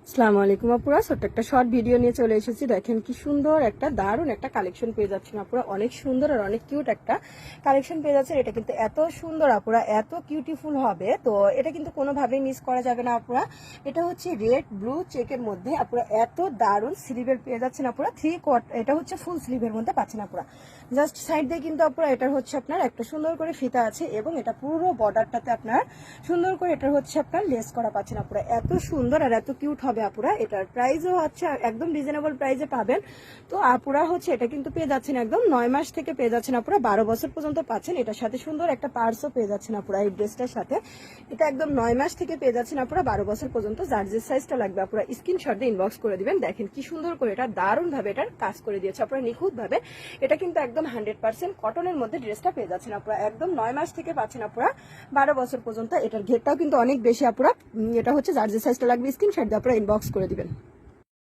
আসসালামু আলাইকুম আপুরা, ছোট্ট একটা শর্ট ভিডিও নিয়ে চলে এসেছি। দেখেন কি সুন্দর একটা দারুণ একটা কালেকশন পেয়ে যাচ্ছেন আপুরা, অনেক সুন্দর আর অনেক কিউট একটা কালেকশন পেয়ে যাচ্ছেন। এটা কিন্তু এত সুন্দর আপুরা, এত কিউটিফুল হবে, তো এটা কিন্তু কোনোভাবেই মিস করা যাবে না আপুরা। এটা হচ্ছে রেড ব্লু চেকের মধ্যে আপুরা, এত দারুণ স্লিভের পেয়ে যাচ্ছেন আপুরা, এটা হচ্ছে ফুল স্লিভের মধ্যে পাচ্ছেন আপুরা। জাস্ট সাইড দিয়ে কিন্তু আপুরা এটার হচ্ছে আপনার একটা সুন্দর করে ফিতা আছে এবং এটা পুরো বর্ডারটাতে আপনার সুন্দর করে এটার হচ্ছে আপনার লেস করা পাচ্ছেন আপুরা। এত সুন্দর আর এত কিউট হবে আপুরা। এটার প্রাইসও হচ্ছে একদম রিজনেবল প্রাইসে পাবেন। তো আপুরা হচ্ছে এটা কিন্তু পেয়ে যাচ্ছেন একদম 9 মাস থেকে পেয়ে যাচ্ছেন আপুরা 12 বছর পর্যন্ত পাচ্ছেন। এটার সাথে সুন্দর একটা পার্সও পেয়ে যাচ্ছেন আপুরা এই ড্রেসটার সাথে। এটা একদম 9 মাস থেকে পেয়ে যাচ্ছেন আপুরা 12 বছর পর্যন্ত। যার যে সাইজটা লাগবে আপুরা স্ক্রিনশট দিয়ে ইনবক্স করে দিবেন। দেখেন কি সুন্দর করে এটা দারুণ ভাবে এটার কাজ করে দিয়েছে আপুরা, নিখুঁত ভাবে। এটা কিন্তু একদম 100% কটনের মধ্যে ড্রেসটা পেয়ে যাচ্ছেন আপুরা, একদম 9 মাস থেকে পাচ্ছেন আপুরা 12 বছর পর্যন্ত। এটার ঘেরটাও কিন্তু অনেক বেশি আপুরা। এটা হচ্ছে যার যে সাইজটা লাগবে স্ক্রিনশট দিয়ে আপুরা ইনবক্স করে দিবেন।